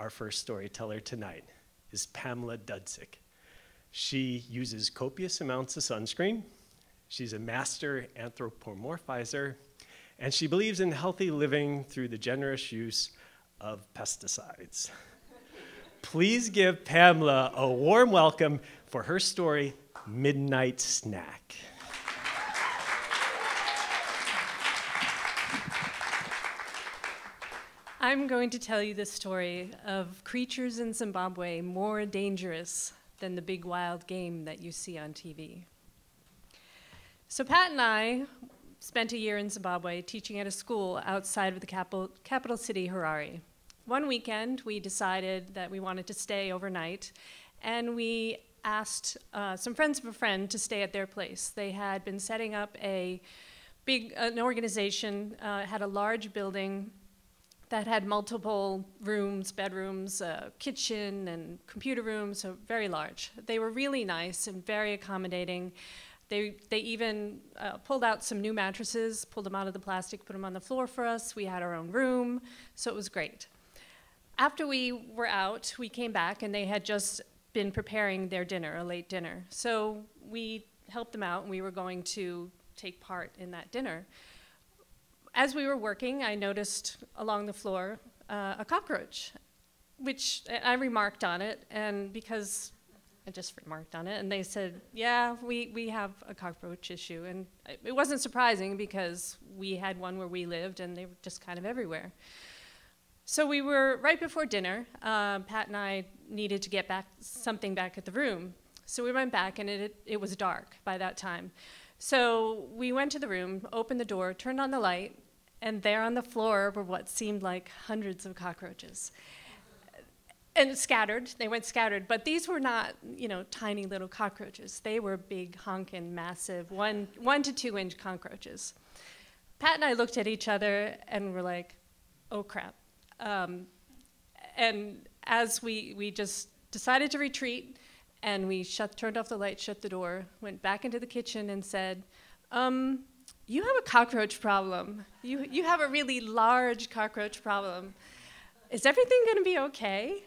our first storyteller tonight is Pamela Dudzik. She uses copious amounts of sunscreen. She's a master anthropomorphizer, and she believes in healthy living through the generous use of pesticides. Please give Pamela a warm welcome for her story, Midnight Snack. I'm going to tell you the story of creatures in Zimbabwe more dangerous than the big wild game that you see on TV. So Pat and I spent a year in Zimbabwe teaching at a school outside of the capital city, Harare. One weekend, we decided that we wanted to stay overnight, and we asked some friends of a friend to stay at their place. They had been setting up an organization, had a large building that had multiple rooms, bedrooms, kitchen, and computer rooms, so very large. They were really nice and very accommodating. They even pulled out some new mattresses, pulled them out of the plastic, put them on the floor for us. We had our own room, so it was great. After we were out, we came back, and they had just been preparing their dinner, a late dinner. So we helped them out, and we were going to take part in that dinner. As we were working, I noticed along the floor a cockroach, which I remarked on it, and because I just remarked on it, and they said, yeah, we have a cockroach issue. And it wasn't surprising because we had one where we lived, and they were just kind of everywhere. So we were, right before dinner, Pat and I needed to get something back at the room. So we went back, and it was dark by that time. So we went to the room, opened the door, turned on the light, and there on the floor were what seemed like hundreds of cockroaches. And scattered, they went scattered, but these were not, tiny little cockroaches. They were big, honkin', massive, 1 to 2 inch cockroaches. Pat and I looked at each other and were like, oh crap. And as we just decided to retreat, and we turned off the light, shut the door, went back into the kitchen and said, you have a cockroach problem. You have a really large cockroach problem. Is everything gonna be okay?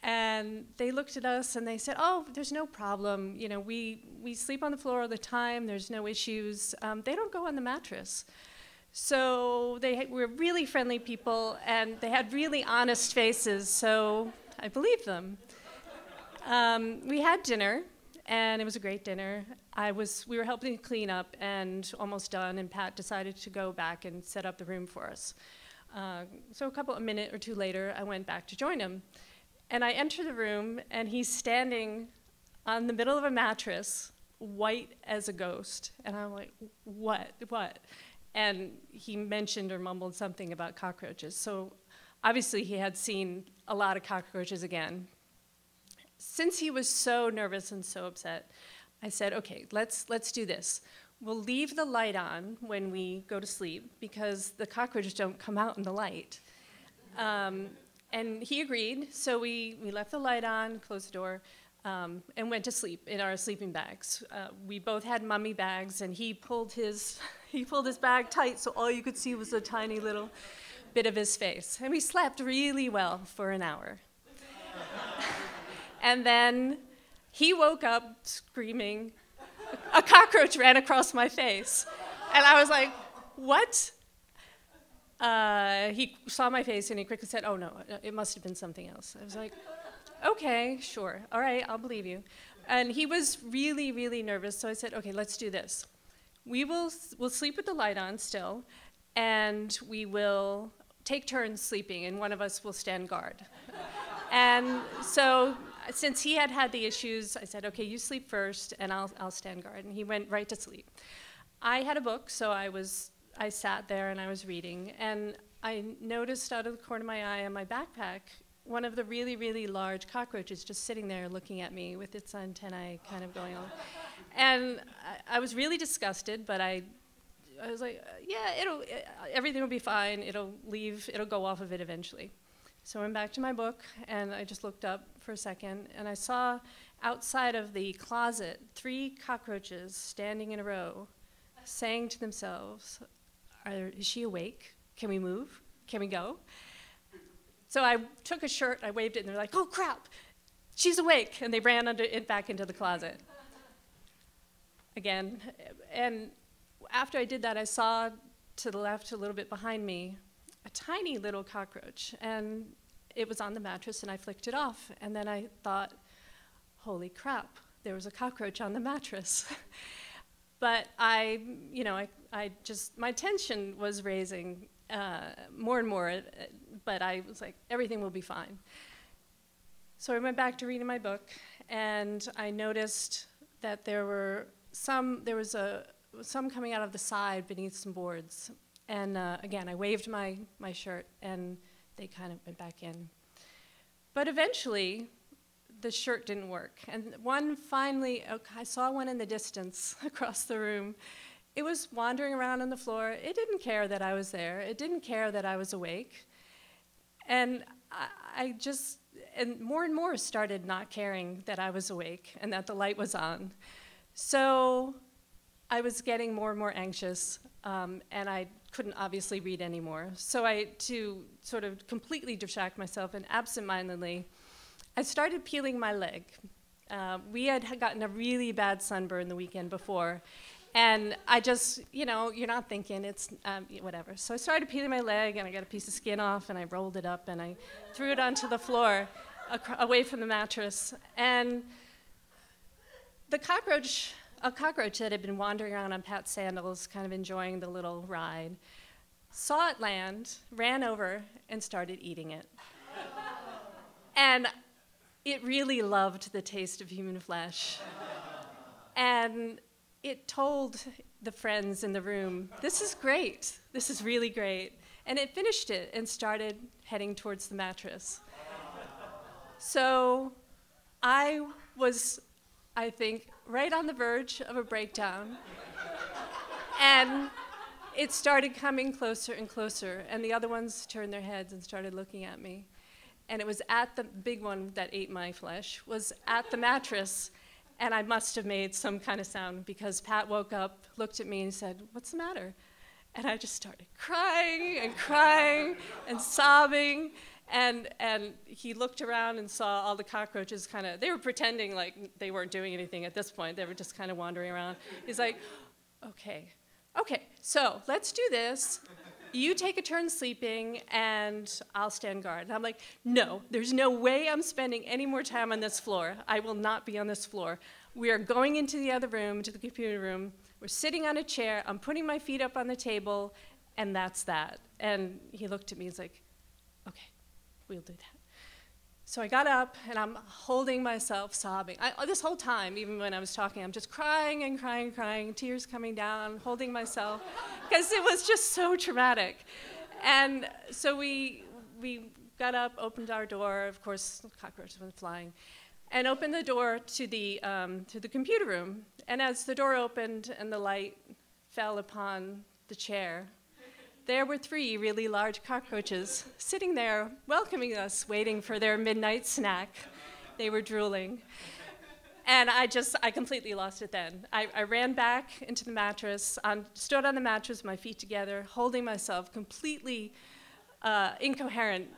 And they looked at us and they said, oh, there's no problem. We sleep on the floor all the time. There's no issues. They don't go on the mattress. So they were really friendly people, and they had really honest faces, so I believed them. We had dinner, and it was a great dinner. We were helping clean up and almost done, and Pat decided to go back and set up the room for us. So a minute or two later, I went back to join him. And I enter the room, and he's standing on the middle of a mattress, white as a ghost. And I'm like, what? And he mentioned or mumbled something about cockroaches. So obviously he had seen a lot of cockroaches again. Since he was so nervous and so upset, I said, okay, let's do this. We'll leave the light on when we go to sleep because the cockroaches don't come out in the light. And he agreed, so we left the light on, closed the door, and went to sleep in our sleeping bags. We both had mummy bags, and he pulled his bag tight, so all you could see was a tiny little bit of his face. And we slept really well for an hour. And then he woke up screaming, a cockroach ran across my face. And I was like, what? He saw my face and he quickly said, oh no, it must have been something else. I was like, okay, sure, all right, I'll believe you. And he was really, really nervous, so I said, okay, let's do this. We'll sleep with the light on still, and we will take turns sleeping, and one of us will stand guard. And so since he had the issues, I said, okay, you sleep first, and I'll stand guard. And he went right to sleep. I had a book, so I sat there and I was reading, and I noticed out of the corner of my eye on my backpack one of the really, really large cockroaches just sitting there looking at me with its antennae kind of going on. And I was really disgusted, but I was like, yeah, everything will be fine. It'll go off of it eventually. So I went back to my book, and I just looked up for a second, and I saw outside of the closet 3 cockroaches standing in a row, saying to themselves, is she awake? Can we move? Can we go? So I took a shirt, I waved it, and they're like, oh crap, she's awake. And they ran back into the closet. Again, and after I did that, I saw to the left, a little bit behind me, a tiny little cockroach. And it was on the mattress, and I flicked it off. And then I thought, holy crap, there was a cockroach on the mattress. But my tension was raising more and more, but I was like, everything will be fine. So I went back to reading my book, and I noticed that there was some coming out of the side beneath some boards. And again, I waved my shirt, and they kind of went back in. But eventually, the shirt didn't work. And one finally, I saw one in the distance across the room. It was wandering around on the floor. It didn't care that I was there. It didn't care that I was awake. And and more started not caring that I was awake and that the light was on. So I was getting more and more anxious, and I couldn't obviously read anymore. So to sort of completely distract myself and absentmindedly, I started peeling my leg. We had gotten a really bad sunburn the weekend before, and I just, you're not thinking, it's whatever. So I started peeling my leg, and I got a piece of skin off, and I rolled it up, and I threw it onto the floor, away from the mattress. And a cockroach that had been wandering around on Pat's sandals, kind of enjoying the little ride, saw it land, ran over, and started eating it. And it really loved the taste of human flesh. And it told the friends in the room, this is great, this is really great. And it finished it and started heading towards the mattress. So I was, I think, right on the verge of a breakdown. And it started coming closer and closer, and the other ones turned their heads and started looking at me. And it was at the big one that ate my flesh, was at the mattress, and I must have made some kind of sound because Pat woke up, looked at me, and said, what's the matter? And I just started crying and sobbing, and he looked around and saw all the cockroaches they were pretending like they weren't doing anything at this point. They were just kind of wandering around. He's like, okay, so let's do this. You take a turn sleeping, and I'll stand guard. And I'm like, no, there's no way I'm spending any more time on this floor. I will not be on this floor. We are going into the other room, to the computer room. We're sitting on a chair. I'm putting my feet up on the table, and that's that. And he looked at me. He's like, okay, we'll do that. So I got up, and I'm holding myself, sobbing. This whole time, even when I was talking, I'm just crying and crying and crying, tears coming down, holding myself, because it was just so traumatic. And so we got up, opened our door. Of course, the cockroaches went flying, and opened the door to the computer room. And as the door opened and the light fell upon the chair, there were 3 really large cockroaches sitting there, welcoming us, waiting for their midnight snack. They were drooling. And I completely lost it then. I ran back into the mattress, stood on the mattress, my feet together, holding myself, completely incoherent,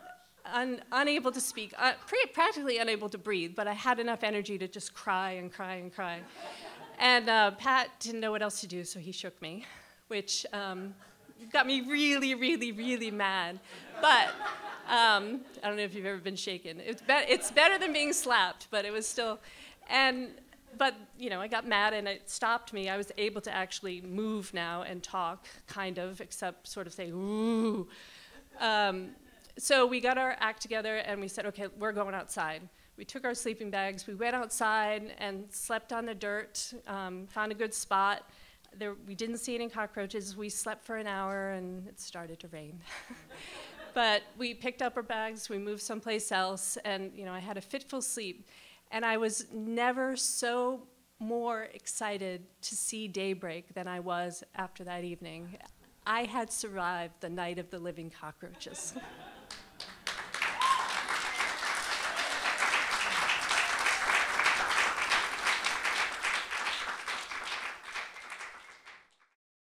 unable to speak, practically unable to breathe, but I had enough energy to just cry and cry and cry. And Pat didn't know what else to do, so he shook me, which got me really, really, really mad. But I don't know if you've ever been shaken. It's better than being slapped, but it was still, but I got mad and it stopped me. I was able to actually move now and talk, kind of, except sort of say, ooh. So we got our act together and we said, okay, we're going outside. We took our sleeping bags, we went outside and slept on the dirt, found a good spot. We didn't see any cockroaches. We slept for an hour, and it started to rain. But we picked up our bags, we moved someplace else, and I had a fitful sleep. And I was never so more excited to see daybreak than I was after that evening. I had survived the night of the living cockroaches.